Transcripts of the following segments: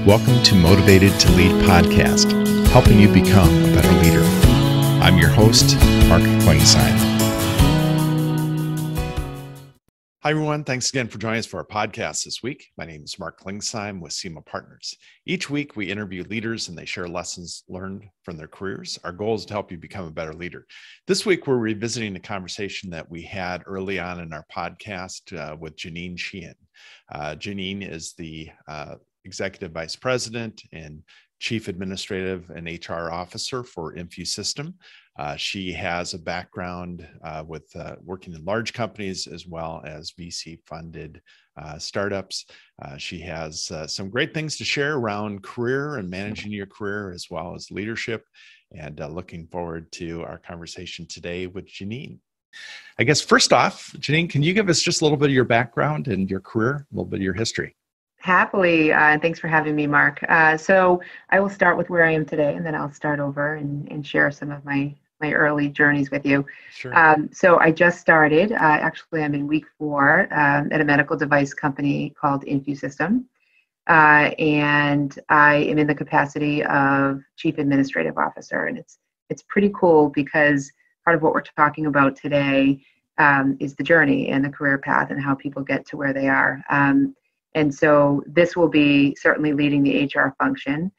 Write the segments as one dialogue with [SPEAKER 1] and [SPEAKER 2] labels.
[SPEAKER 1] Welcome to Motivated to Lead podcast, helping you become a better leader. I'm your host, Mark Klingsheim. Hi, everyone. Thanks again for joining us for our podcast this week. My name is Mark Klingsheim with SEMA Partners. Each week, we interview leaders and they share lessons learned from their careers. Our goal is to help you become a better leader. This week, we're revisiting a conversation that we had early on in our podcast with Jeannine Sheehan. Jeannine is the Executive Vice President and Chief Administrative and HR Officer for InfuSystem. She has a background with working in large companies as well as VC-funded startups. She has some great things to share around career and managing your career as well as leadership. And looking forward to our conversation today with Jeannine. I guess first off, Jeannine, can you give us just a little bit of your background and your career, a little bit of your history?
[SPEAKER 2] Happily, and thanks for having me, Mark. So I will start with where I am today, and then I'll start over and share some of my early journeys with you.
[SPEAKER 1] Sure.
[SPEAKER 2] So I just started, actually I'm in week 4 at a medical device company called InfuSystem, and I am in the capacity of Chief Administrative Officer, and it's pretty cool because part of what we're talking about today is the journey and the career path and how people get to where they are. And so this will be certainly leading the HR function,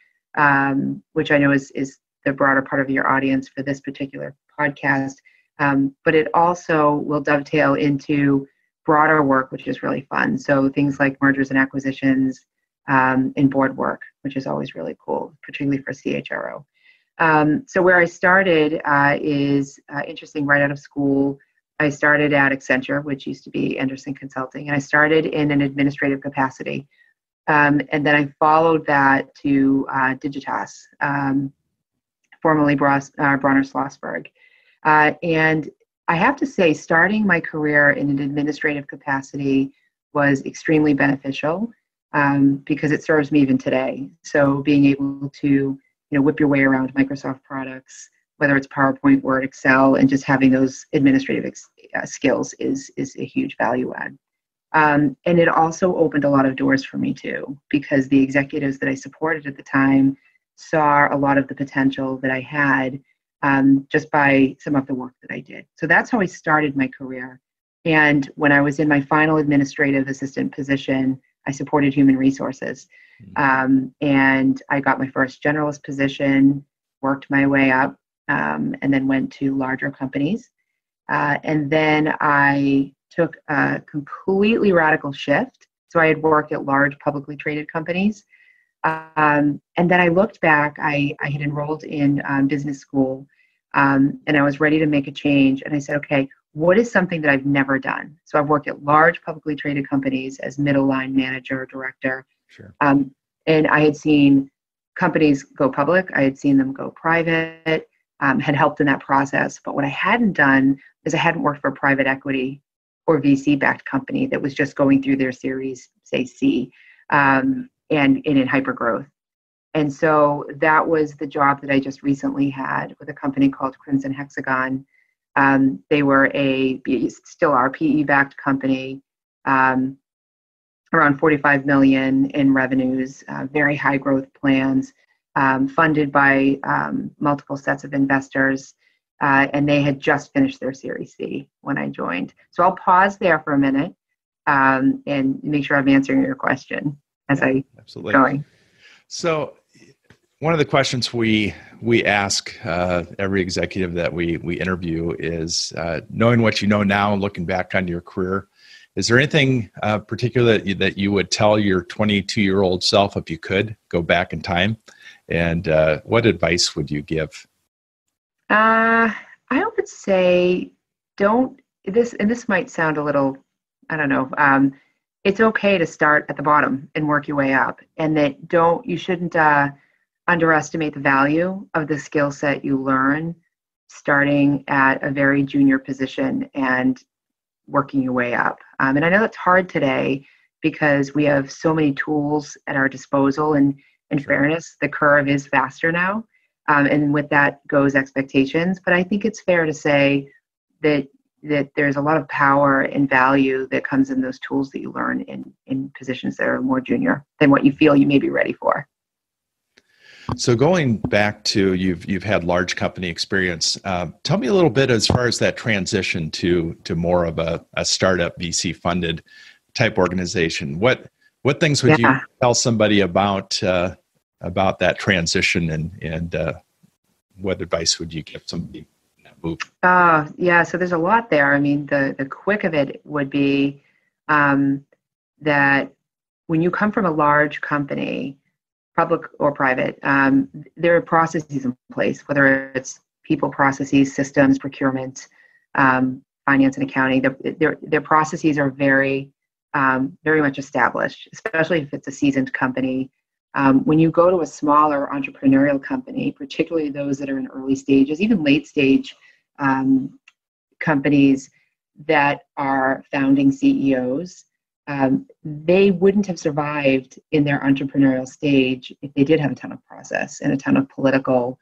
[SPEAKER 2] which I know is the broader part of your audience for this particular podcast. But it also will dovetail into broader work, which is really fun. So things like mergers and acquisitions and board work, which is always really cool, particularly for CHRO. So where I started is interesting. Right out of school, I started at Accenture, which used to be Anderson Consulting, and I started in an administrative capacity. And then I followed that to Digitas, formerly Bronner Schlossberg. And I have to say, starting my career in an administrative capacity was extremely beneficial because it serves me even today. So being able to, whip your way around Microsoft products, whether it's PowerPoint, Word, Excel, and just having those administrative skills is a huge value add. And it also opened a lot of doors for me too, because the executives that I supported at the time saw a lot of the potential that I had just by some of the work that I did. So that's how I started my career. And when I was in my final administrative assistant position, I supported human resources. And I got my first generalist position, worked my way up, and then went to larger companies. And then I took a completely radical shift. So I had worked at large publicly traded companies. And then I looked back, I had enrolled in business school, and I was ready to make a change. And I said, okay, what is something that I've never done? So I've worked at large publicly traded companies as middle line manager, director.
[SPEAKER 1] Sure.
[SPEAKER 2] And I had seen companies go public. I had seen them go private. Had helped in that process. But what I hadn't done is I hadn't worked for a private equity or VC-backed company that was just going through their series, say C, and in hypergrowth. And so that was the job that I just recently had with a company called Crimson Hexagon. They were still are PE-backed company, around 45 million in revenues, very high growth plans. Funded by multiple sets of investors, and they had just finished their Series C when I joined. So I'll pause there for a minute and make sure I'm answering your question as I
[SPEAKER 1] absolutely
[SPEAKER 2] keep going.
[SPEAKER 1] So one of the questions we ask every executive that we interview is, knowing what you know now and looking back on your career, is there anything particular that you would tell your 22-year-old self if you could go back in time? And what advice would you give?
[SPEAKER 2] I would say this might sound a little, I don't know, it's okay to start at the bottom and work your way up, and that you shouldn't underestimate the value of the skill set you learn starting at a very junior position and working your way up. And I know that's hard today because we have so many tools at our disposal, and in fairness, the curve is faster now. And with that goes expectations. But I think it's fair to say that there's a lot of power and value that comes in those tools that you learn in positions that are more junior than what you feel you may be ready for.
[SPEAKER 1] So going back to you've had large company experience. Tell me a little bit as far as that transition to more of a startup VC funded type organization. What things would you tell somebody about that transition, and what advice would you give somebody in that move?
[SPEAKER 2] So there's a lot there. I mean, the quick of it would be that when you come from a large company, public or private, there are processes in place, whether it's people, processes, systems, procurement, finance and accounting. Their processes are very much established, especially if it's a seasoned company. When you go to a smaller entrepreneurial company, particularly those that are in early stages, even late stage companies that are founding CEOs, they wouldn't have survived in their entrepreneurial stage if they did have a ton of process and a ton of political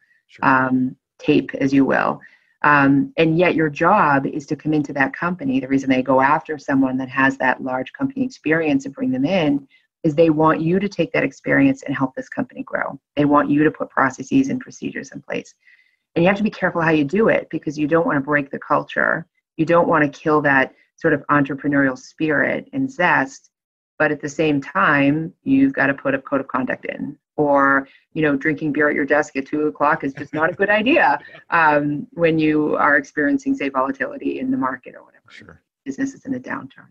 [SPEAKER 2] tape, as you will. And yet your job is to come into that company. The reason they go after someone that has that large company experience and bring them in is they want you to take that experience and help this company grow. They want you to put processes and procedures in place. And you have to be careful how you do it, because you don't want to break the culture. You don't want to kill that sort of entrepreneurial spirit and zest, but at the same time, you've got to put a code of conduct in. Or, drinking beer at your desk at 2:00 is just not a good idea when you are experiencing, say, volatility in the market or whatever.
[SPEAKER 1] Sure.
[SPEAKER 2] Business is in a downturn.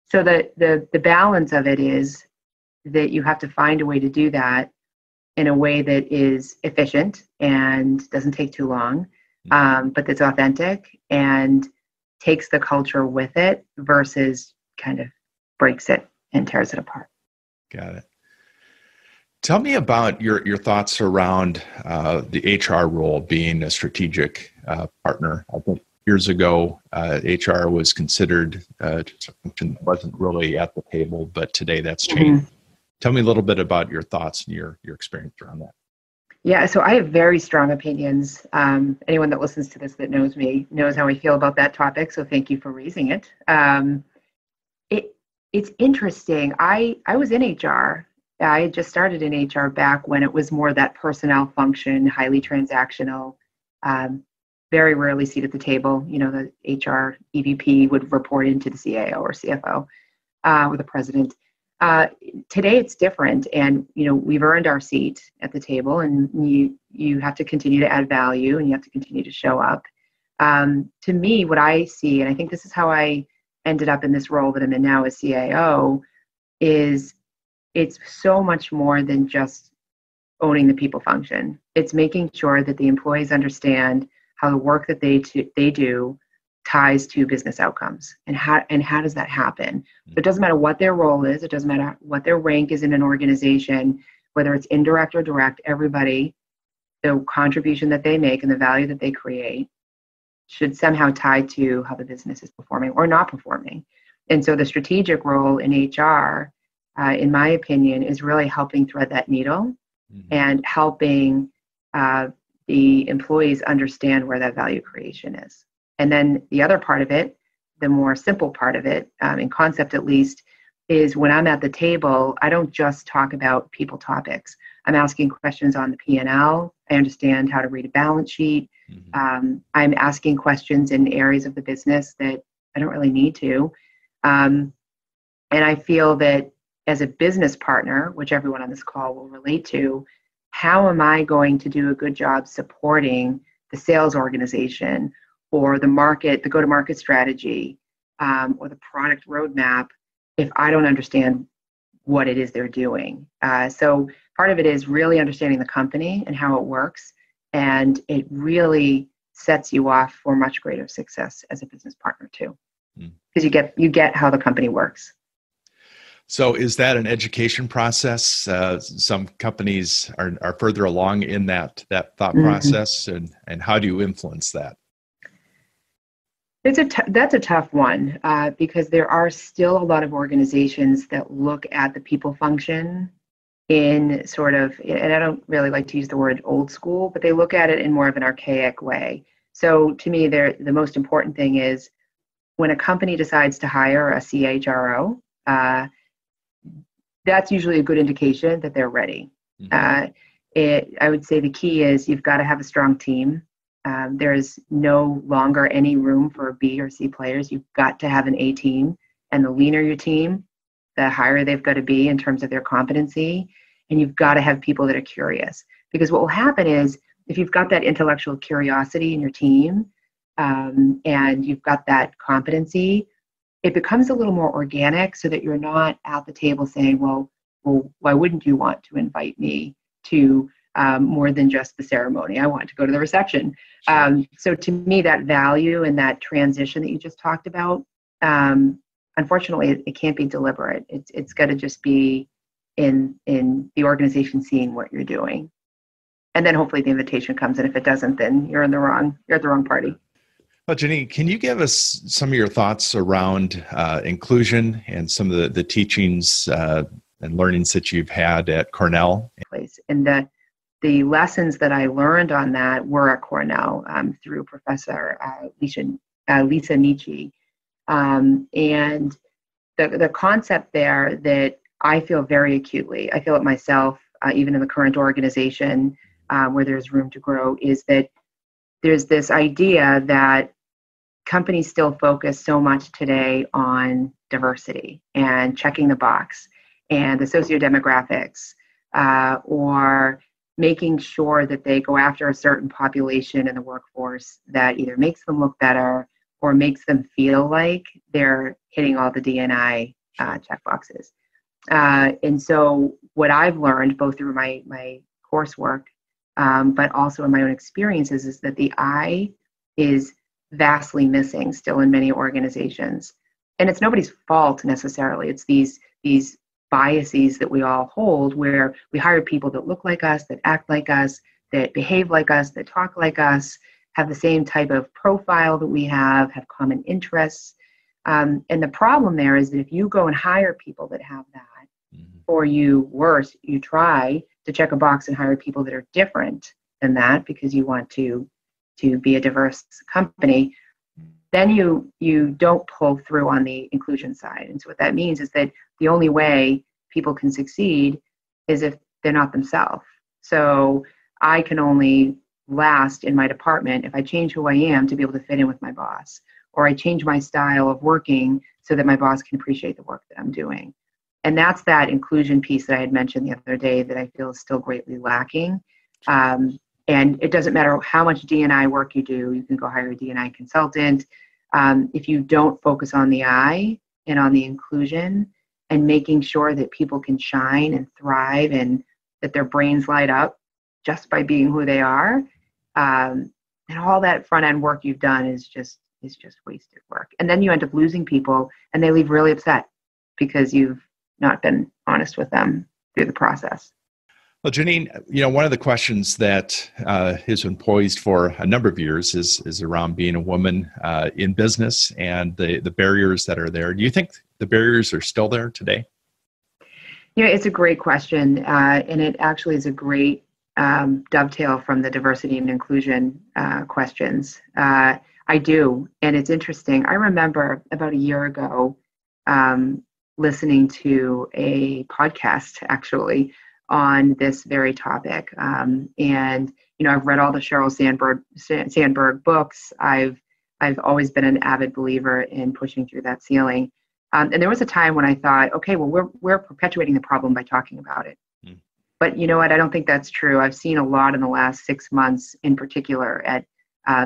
[SPEAKER 2] So the balance of it is that you have to find a way to do that in a way that is efficient and doesn't take too long, but that's authentic and takes the culture with it versus kind of breaks it and tears it apart.
[SPEAKER 1] Got it. Tell me about your thoughts around the HR role being a strategic partner. I think years ago, HR was considered something that wasn't really at the table, but today that's changed. Tell me a little bit about your thoughts and your experience around that.
[SPEAKER 2] Yeah, so I have very strong opinions. Anyone that listens to this that knows me knows how I feel about that topic, so thank you for raising it. It's interesting. I was in HR. I just started in HR back when it was more that personnel function, highly transactional, very rarely seat at the table. The HR EVP would report into the CAO or CFO or the president. Today it's different, and we've earned our seat at the table, and you have to continue to add value, and you have to continue to show up. To me, what I see, and I think this is how I ended up in this role that I'm in now as CAO, is it's so much more than just owning the people function. It's making sure that the employees understand how the work that they do ties to business outcomes, and how does that happen. So it doesn't matter what their role is, it doesn't matter what their rank is in an organization, whether it's indirect or direct, everybody, the contribution that they make and the value that they create should somehow tie to how the business is performing or not performing. And so the strategic role in HR, in my opinion, is really helping thread that needle and helping the employees understand where that value creation is. And then the other part of it, the more simple part of it, in concept at least, is when I'm at the table, I don't just talk about people topics. I'm asking questions on the P&L. I understand how to read a balance sheet. I'm asking questions in areas of the business that I don't really need to. And I feel that as a business partner, which everyone on this call will relate to, how am I going to do a good job supporting the sales organization or the market, the go-to-market strategy, or the product roadmap if I don't understand what it is they're doing? So part of it is really understanding the company and how it works, and it really sets you off for much greater success as a business partner too, because you get how the company works.
[SPEAKER 1] So is that an education process? Some companies are further along in that thought process, and how do you influence that?
[SPEAKER 2] That's a tough one because there are still a lot of organizations that look at the people function in sort of, and I don't really like to use the word old school, but they look at it in more of an archaic way. So to me, the most important thing is when a company decides to hire a CHRO, that's usually a good indication that they're ready. I would say the key is you've got to have a strong team. There's no longer any room for B or C players. You've got to have an A team. And the leaner your team, the higher they've got to be in terms of their competency. And you've got to have people that are curious. Because what will happen is if you've got that intellectual curiosity in your team, and you've got that competency, it becomes a little more organic so that you're not at the table saying, well, why wouldn't you want to invite me to more than just the ceremony? I want to go to the reception. So to me, that value and that transition that you just talked about, unfortunately, it can't be deliberate. It's got to just be in the organization seeing what you're doing. And then hopefully the invitation comes. And if it doesn't, then you're at the wrong party.
[SPEAKER 1] Well, Jeannine, can you give us some of your thoughts around inclusion and some of the teachings and learnings that you've had at Cornell?
[SPEAKER 2] And the lessons that I learned on that were at Cornell through Professor Lisa Nietzsche. And the concept there that I feel very acutely, I feel it myself, even in the current organization where there's room to grow, is that there's this idea that companies still focus so much today on diversity and checking the box and the sociodemographics, or making sure that they go after a certain population in the workforce that either makes them look better or makes them feel like they're hitting all the D&I checkboxes. And so what I've learned both through my coursework, but also in my own experiences, is that the I is vastly missing still in many organizations. And it's nobody's fault necessarily. It's these biases that we all hold, where we hire people that look like us, that act like us, that behave like us, that talk like us, have the same type of profile that we have common interests. And the problem there is that if you go and hire people that have that, or you try to check a box and hire people that are different than that because you want to be a diverse company, then you don't pull through on the inclusion side. And so what that means is that the only way people can succeed is if they're not themselves. So I can only last in my department if I change who I am to be able to fit in with my boss, or I change my style of working so that my boss can appreciate the work that I'm doing. And that's that inclusion piece that I had mentioned the other day that I feel is still greatly lacking. And it doesn't matter how much D&I work you do, you can go hire a D&I consultant. If you don't focus on the I and on the inclusion and making sure that people can shine and thrive and that their brains light up just by being who they are, and all that front end work you've done is just wasted work. And then you end up losing people and they leave really upset because you've not been honest with them through the process.
[SPEAKER 1] Well, Jeannine, one of the questions that has been poised for a number of years is around being a woman in business and the barriers that are there. Do you think the barriers are still there today?
[SPEAKER 2] It's a great question, and it actually is a great dovetail from the diversity and inclusion questions. I do, and it's interesting. I remember about a year ago listening to a podcast, actually, on this very topic. And, I've read all the Sheryl Sandberg books. I've always been an avid believer in pushing through that ceiling. And there was a time when I thought, okay, well, we're perpetuating the problem by talking about it. But you know what? I don't think that's true. I've seen a lot in the last 6 months, in particular, at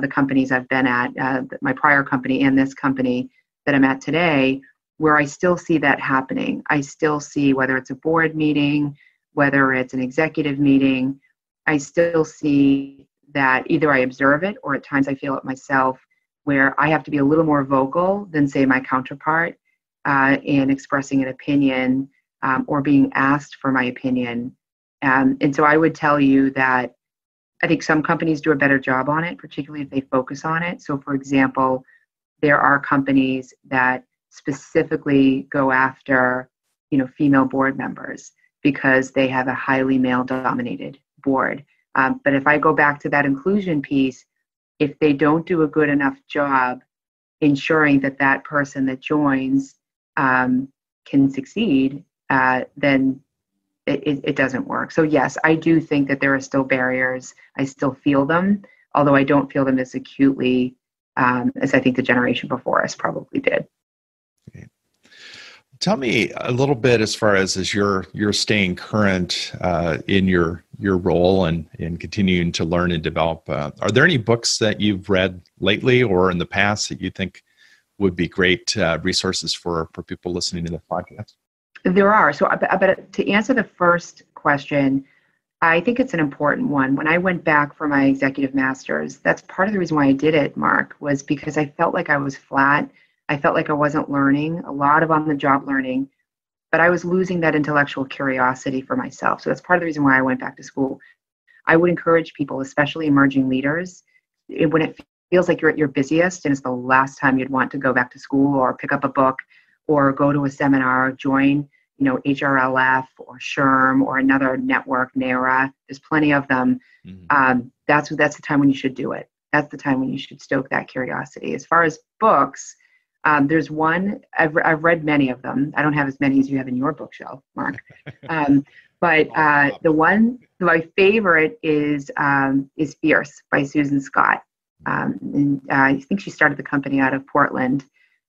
[SPEAKER 2] the companies I've been at, my prior company and this company that I'm at today, where I still see that happening. I still see, whether it's a board meeting, whether it's an executive meeting, I still see that either I observe it or at times I feel it myself, where I have to be a little more vocal than, say, my counterpart in expressing an opinion or being asked for my opinion. And so I would tell you that I think some companies do a better job on it, particularly if they focus on it. So, for example, there are companies that specifically go after, female board members because they have a highly male-dominated board. But if I go back to that inclusion piece, if they don't do a good enough job ensuring that that person that joins can succeed, then it doesn't work. So yes, I do think that there are still barriers. I still feel them, although I don't feel them as acutely as I think the generation before us probably did.
[SPEAKER 1] Okay. Tell me a little bit as far as you're staying current in your role and continuing to learn and develop. Are there any books that you've read lately or in the past that you think would be great resources for people listening to the podcast?
[SPEAKER 2] There are. So, but to answer the first question, I think it's an important one. When I went back for my executive master's, that's part of the reason why I did it, Mark, was because I felt like I was flat. I felt like I wasn't learning, a lot of on-the-job learning, but I was losing that intellectual curiosity for myself. So that's part of the reason why I went back to school. I would encourage people, especially emerging leaders, when it feels like you're at your busiest and it's the last time you'd want to go back to school or pick up a book or go to a seminar, join, HRLF or SHRM or another network, NARA. There's plenty of them. Mm-hmm. That's the time when you should do it. That's the time when you should stoke that curiosity. As far as books, there's one, I've read many of them. I don't have as many as you have in your bookshelf, Mark. But my favorite is Fierce by Susan Scott. And I think she started the company out of Portland.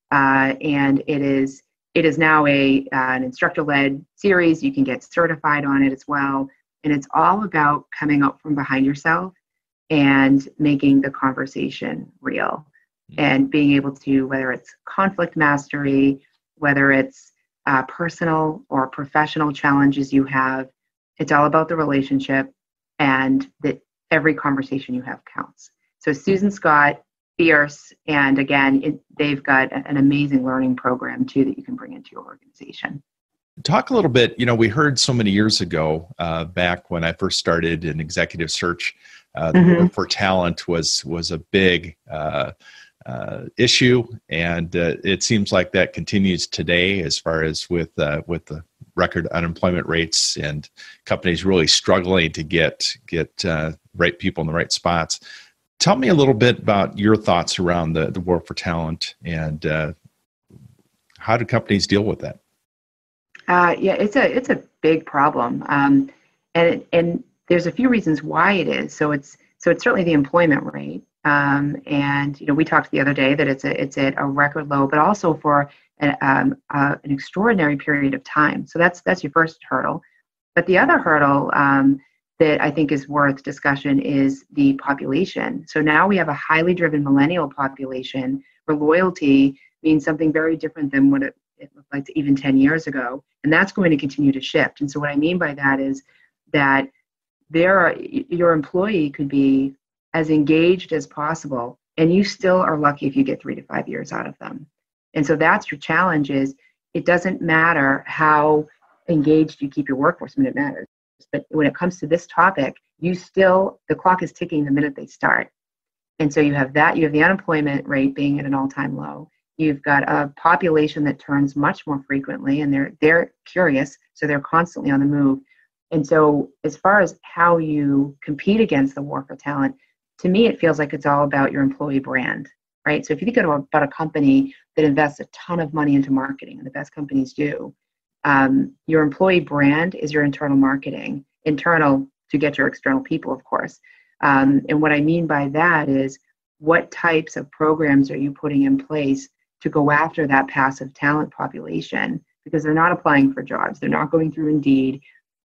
[SPEAKER 2] And it is now an instructor-led series. You can get certified on it as well. And it's all about coming up from behind yourself and making the conversation real. And being able to, whether it's conflict mastery, whether it's personal or professional challenges you have, it's all about the relationship and that every conversation you have counts. So Susan Scott, Fierce, and again, they've got an amazing learning program too that you can bring into your organization.
[SPEAKER 1] Talk a little bit, we heard so many years ago, back when I first started in executive search, the war for talent was a big issue, and it seems like that continues today as far as with the record unemployment rates and companies really struggling to get right people in the right spots. Tell me a little bit about your thoughts around the war for talent and how do companies deal with that?
[SPEAKER 2] Yeah, it's a big problem, and there's a few reasons why it is. So it's certainly the employment rate. And we talked the other day that it's at a record low, but also for an extraordinary period of time. So that's your first hurdle. But the other hurdle that I think is worth discussion is the population. So now we have a highly driven millennial population where loyalty means something very different than what it looked like even 10 years ago, and that's going to continue to shift. And so what I mean by that is that your employee could be as engaged as possible, and you still are lucky if you get 3 to 5 years out of them. And so that's your challenge is it doesn't matter how engaged you keep your workforce. I mean, it matters. But when it comes to this topic, the clock is ticking the minute they start. And so you have the unemployment rate being at an all-time low. You've got a population that turns much more frequently, and they're curious, so they're constantly on the move. And so as far as how you compete against the war for talent, to me, it feels like it's all about your employee brand, right? So if you think about a company that invests a ton of money into marketing, and the best companies do, your employee brand is your internal marketing, internal to get your external people, of course. And what I mean by that is what types of programs are you putting in place to go after that passive talent population? Because they're not applying for jobs. They're not going through Indeed.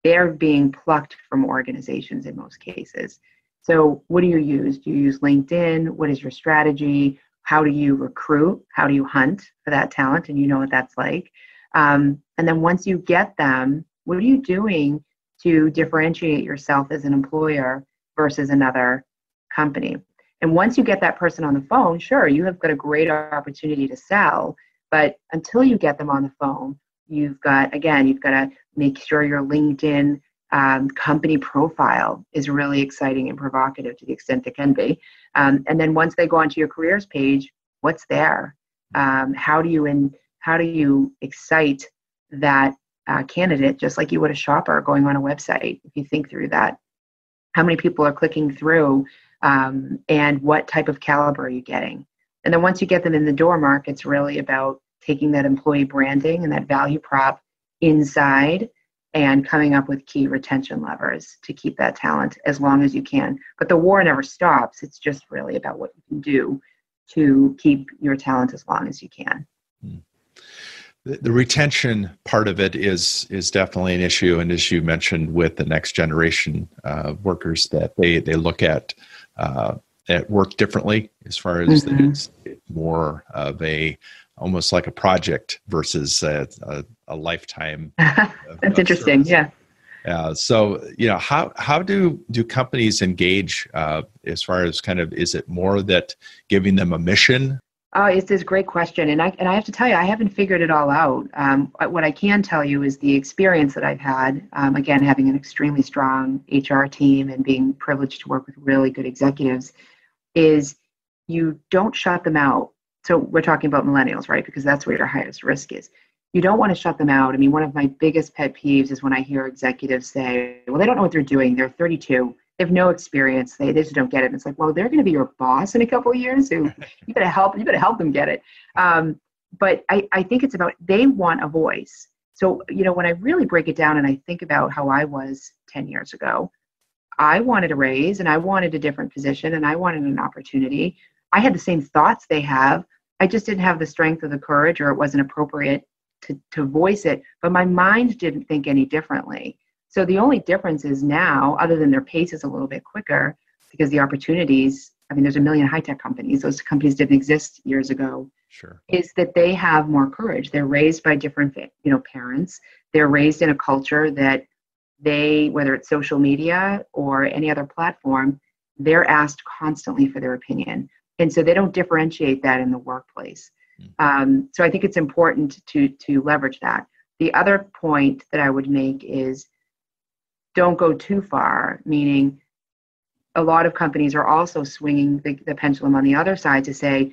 [SPEAKER 2] They're being plucked from organizations in most cases. So what do you use? Do you use LinkedIn? What is your strategy? How do you recruit? How do you hunt for that talent? And you know what that's like. And then once you get them, what are you doing to differentiate yourself as an employer versus another company? And once you get that person on the phone, sure, you have got a great opportunity to sell. But until you get them on the phone, you've got to make sure your LinkedIn company profile is really exciting and provocative to the extent it can be. And then once they go onto your careers page, what's there? How do you excite that candidate just like you would a shopper going on a website? If you think through that, how many people are clicking through, and what type of caliber are you getting? And then once you get them in the door, Mark, it's really about taking that employee branding and that value prop inside and coming up with key retention levers to keep that talent as long as you can. But the war never stops. It's just really about what you can do to keep your talent as long as you can.
[SPEAKER 1] The retention part of it is definitely an issue. And as you mentioned with the next generation workers, that they look at work differently as far as it's more of almost like a project versus a lifetime.
[SPEAKER 2] That's interesting.
[SPEAKER 1] Service. Yeah. So, how do companies engage as far as is it more that giving them a mission?
[SPEAKER 2] It's a great question. And I have to tell you, I haven't figured it all out. What I can tell you is the experience that I've had, again, having an extremely strong HR team and being privileged to work with really good executives, is you don't shut them out. So we're talking about millennials, right? Because that's where your highest risk is. You don't want to shut them out. I mean, one of my biggest pet peeves is when I hear executives say, well, they don't know what they're doing. They're 32. They have no experience. They just don't get it. And it's like, well, they're going to be your boss in a couple of years. So you better help them get it. But I think it's about, they want a voice. So, when I really break it down and I think about how I was 10 years ago, I wanted a raise and I wanted a different position and I wanted an opportunity. I had the same thoughts they have. I just didn't have the strength or the courage, or it wasn't appropriate to voice it. But my mind didn't think any differently. So the only difference is now, other than their pace is a little bit quicker, because the opportunities, I mean, there's a million high-tech companies. Those companies didn't exist years ago.
[SPEAKER 1] Sure.
[SPEAKER 2] Is that they have more courage. They're raised by different, parents. They're raised in a culture that whether it's social media or any other platform, they're asked constantly for their opinion. And so they don't differentiate that in the workplace. So I think it's important to leverage that. The other point that I would make is don't go too far, meaning a lot of companies are also swinging the pendulum on the other side to say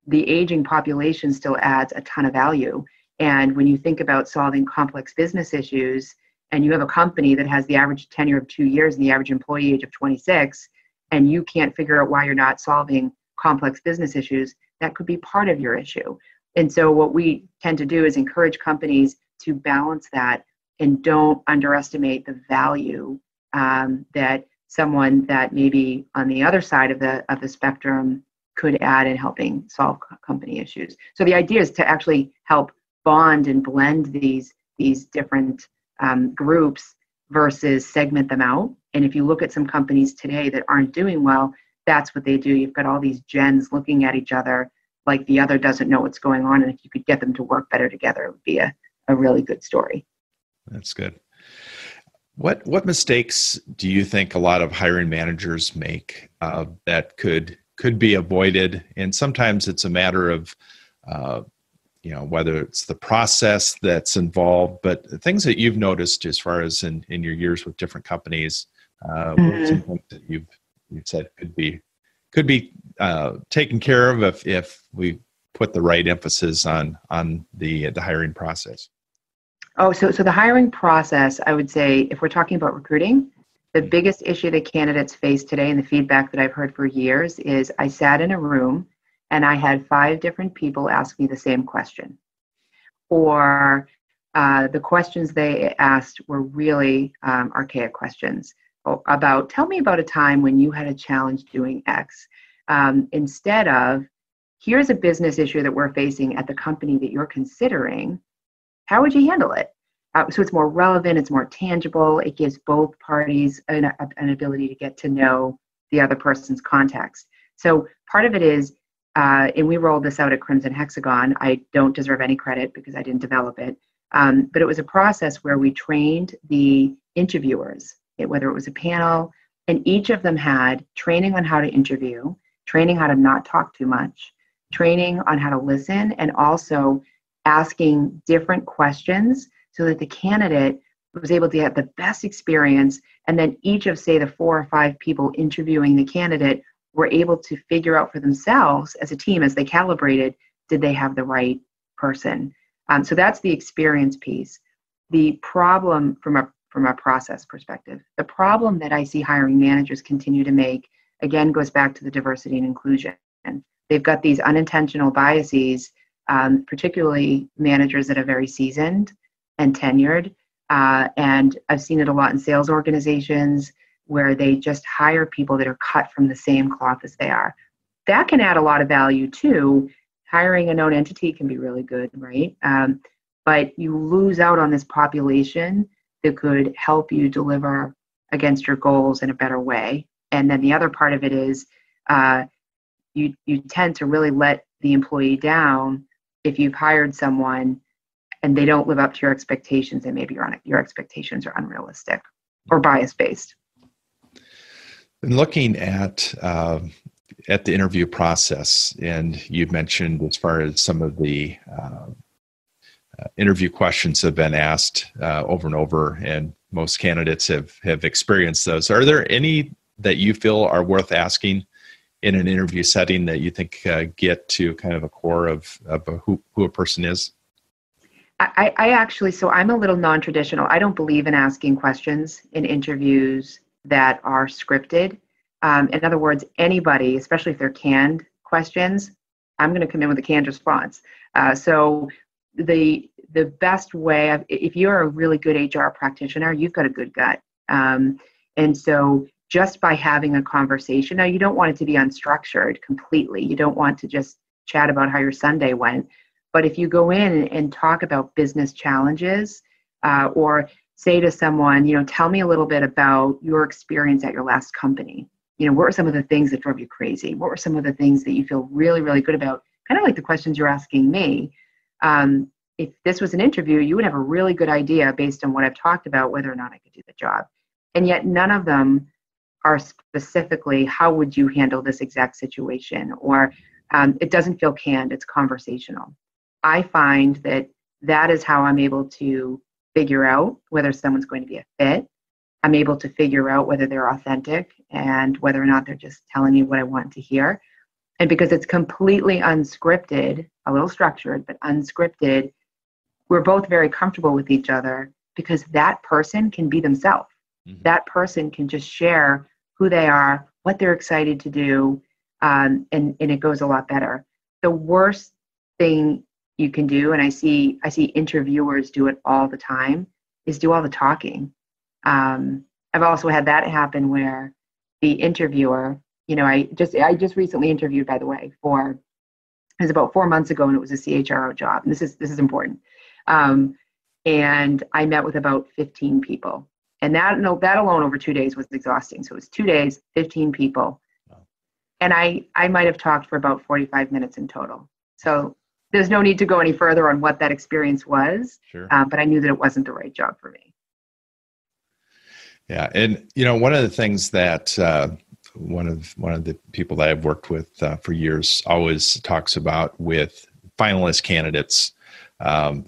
[SPEAKER 2] the aging population still adds a ton of value. And when you think about solving complex business issues, and you have a company that has the average tenure of 2 years and the average employee age of 26, and you can't figure out why you're not solving complex business issues, that could be part of your issue. And so what we tend to do is encourage companies to balance that and don't underestimate the value that someone that maybe on the other side of the spectrum could add in helping solve company issues. So the idea is to actually help bond and blend these different groups versus segment them out. And if you look at some companies today that aren't doing well, that's what they do. You've got all these gens looking at each other like the other doesn't know what's going on. And if you could get them to work better together, it would be a really good story.
[SPEAKER 1] That's good. What mistakes do you think a lot of hiring managers make that could be avoided? And sometimes it's a matter of, whether it's the process that's involved, but things that you've noticed as far as in your years with different companies, what are some things that you've said could be taken care of if we put the right emphasis on the hiring process?
[SPEAKER 2] Oh, so the hiring process, I would say, if we're talking about recruiting, the biggest issue that candidates face today, and the feedback that I've heard for years, is I sat in a room and I had 5 different people ask me the same question. Or the questions they asked were really archaic questions about, tell me about a time when you had a challenge doing X. Instead of, here's a business issue that we're facing at the company that you're considering. How would you handle it? So it's more relevant, it's more tangible, it gives both parties an ability to get to know the other person's context. So part of it is, and we rolled this out at Crimson Hexagon. I don't deserve any credit because I didn't develop it, but it was a process where we trained the interviewers, whether it was a panel, and each of them had training on how to interview, training how to not talk too much, training on how to listen, and also asking different questions so that the candidate was able to get the best experience. And then each of, say, the 4 or 5 people interviewing the candidate were able to figure out for themselves as a team, as they calibrated, did they have the right person? So that's the experience piece. The problem from a process perspective, the problem that I see hiring managers continue to make, again, goes back to the diversity and inclusion. They've got these unintentional biases, particularly managers that are very seasoned and tenured, And I've seen it a lot in sales organizations where they just hire people that are cut from the same cloth as they are. That can add a lot of value too. Hiring a known entity can be really good, right? But you lose out on this population that could help you deliver against your goals in a better way. And then the other part of it is you tend to really let the employee down if you've hired someone and they don't live up to your expectations, and maybe your expectations are unrealistic or bias-based.
[SPEAKER 1] And looking at the interview process, and you've mentioned as far as some of the interview questions have been asked over and over, and most candidates have experienced those. Are there any that you feel are worth asking in an interview setting that you think get to kind of a core of who a person is?
[SPEAKER 2] I actually, so I'm a little non-traditional. I don't believe in asking questions in interviews that are scripted. In other words, anybody, especially if they're canned questions, I'm going to come in with a canned response. So the best way, if you're a really good HR practitioner, you've got a good gut. And so just by having a conversation, now you don't want it to be unstructured completely. You don't want to just chat about how your Sunday went. But if you go in and talk about business challenges, or say to someone, tell me a little bit about your experience at your last company. What were some of the things that drove you crazy? What were some of the things that you feel really, really good about? Kind of like the questions you're asking me. If this was an interview, you would have a really good idea based on what I've talked about, whether or not I could do the job. And yet none of them are specifically, how would you handle this exact situation? Or it doesn't feel canned, it's conversational. I find that is how I'm able to figure out whether someone's going to be a fit. I'm able to figure out whether they're authentic and whether or not they're just telling me what I want to hear. And because it's completely unscripted, a little structured, but unscripted, we're both very comfortable with each other because that person can be themselves. Mm-hmm. That person can just share who they are, what they're excited to do, and it goes a lot better. The worst thing you can do, and I see interviewers do it all the time, is do all the talking. I've also had that happen where the interviewer, I just recently interviewed, by the way, it was about 4 months ago, and it was a CHRO job, and this is important. And I met with about 15 people, and that alone over 2 days was exhausting. So it was 2 days, 15 people, and I might have talked for about 45 minutes in total. So there's no need to go any further on what that experience was.
[SPEAKER 1] Sure.
[SPEAKER 2] But I knew that it wasn't the right job for me.
[SPEAKER 1] Yeah, and one of the things that one of the people that I've worked with for years always talks about with finalist candidates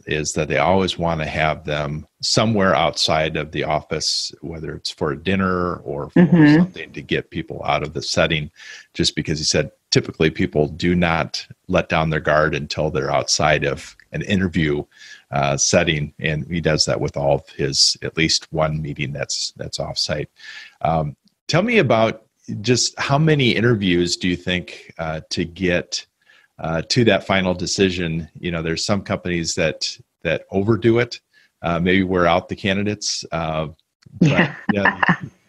[SPEAKER 1] is that they always want to have them somewhere outside of the office, whether it's for a dinner or for mm-hmm. something to get people out of the setting, just because he said typically people do not let down their guard until they're outside of an interview setting, and he does that with all of his at least one meeting that's offsite. Tell me about just how many interviews do you think to get to that final decision? There's some companies that overdo it, maybe wear out the candidates, but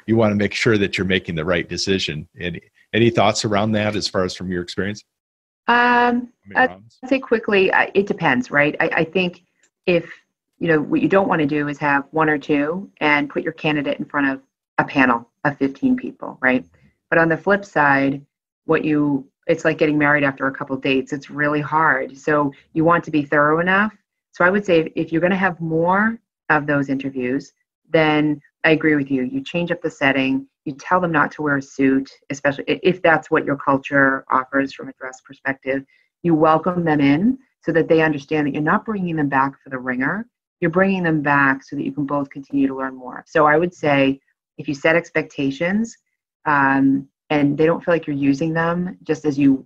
[SPEAKER 1] you want to make sure that you're making the right decision. Any thoughts around that as far as from your experience?
[SPEAKER 2] I'd say quickly, it depends, right? I think if, what you don't want to do is have one or two and put your candidate in front of a panel of 15 people, right? But on the flip side, it's like getting married after a couple of dates. It's really hard. So you want to be thorough enough. So I would say if you're going to have more of those interviews, then I agree with you. You change up the setting. You tell them not to wear a suit, especially if that's what your culture offers from a dress perspective. You welcome them in so that they understand that you're not bringing them back for the ringer. You're bringing them back so that you can both continue to learn more. So I would say if you set expectations, and they don't feel like you're using them just as you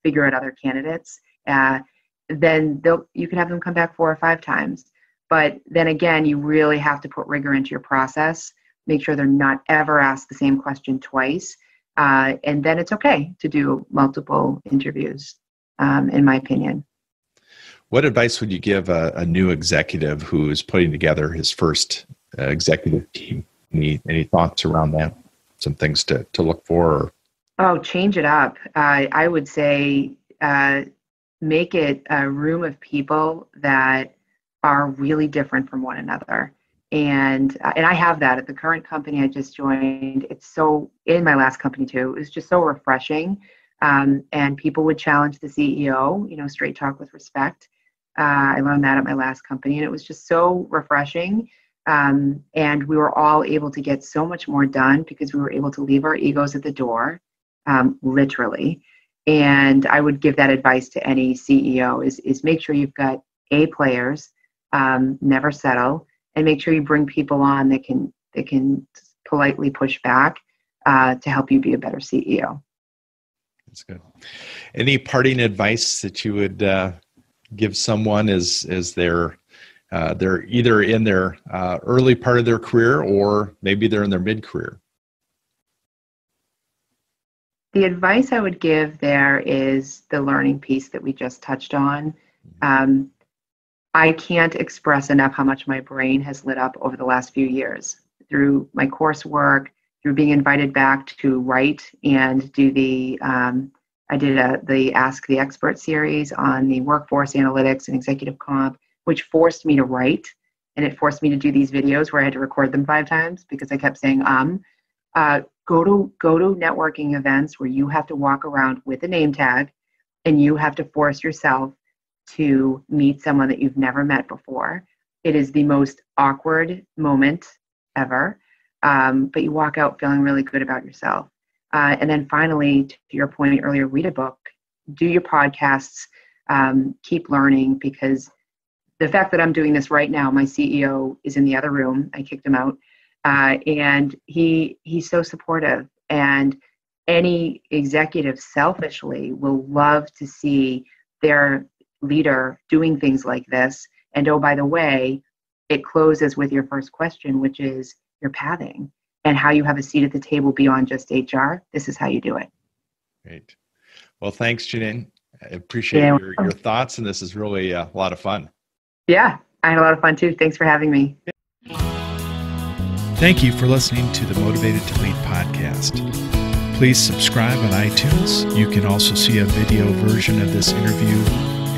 [SPEAKER 2] figure out other candidates, then you can have them come back 4 or 5 times. But then again, you really have to put rigor into your process. Make sure they're not ever asked the same question twice. And then it's okay to do multiple interviews, in my opinion.
[SPEAKER 1] What advice would you give a new executive who is putting together his first executive team? Any thoughts around that? Some things to look for?
[SPEAKER 2] Oh, change it up. I would say make it a room of people that are really different from one another. And I have that at the current company I just joined. It's so, in my last company too, it was just so refreshing. And people would challenge the CEO, straight talk with respect. I learned that at my last company, and it was just so refreshing. And we were all able to get so much more done because we were able to leave our egos at the door, literally. And I would give that advice to any CEO is make sure you've got A players, never settle, and make sure you bring people on that can politely push back to help you be a better CEO.
[SPEAKER 1] That's good. Any parting advice that you would give someone as they're either in their early part of their career or maybe they're in their mid-career?
[SPEAKER 2] The advice I would give there is the learning piece that we just touched on. I can't express enough how much my brain has lit up over the last few years through my coursework, through being invited back to write and do the Ask the Expert series on the workforce analytics and executive comp, which forced me to write, and it forced me to do these videos where I had to record them 5 times because I kept saying go to networking events where you have to walk around with a name tag and you have to force yourself to meet someone that you've never met before. It is the most awkward moment ever, but you walk out feeling really good about yourself. And then finally, to your point earlier, read a book, do your podcasts, keep learning, because the fact that I'm doing this right now, my CEO is in the other room. I kicked him out. And he's so supportive. And any executive selfishly will love to see their leader doing things like this. And oh, by the way, it closes with your first question, which is your pathing and how you have a seat at the table beyond just HR. This is how you do it.
[SPEAKER 1] Great. Well, thanks, Jeannine. I appreciate your thoughts, and this is really a lot of fun.
[SPEAKER 2] Yeah, I had a lot of fun too. Thanks for having me.
[SPEAKER 3] Thank you for listening to the Motivated to Lead podcast. Please subscribe on iTunes. You can also see a video version of this interview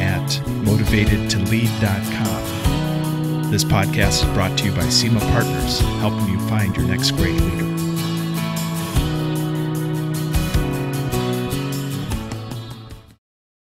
[SPEAKER 3] at motivatedtolead.com. This podcast is brought to you by SEMA Partners, helping you find your next great leader.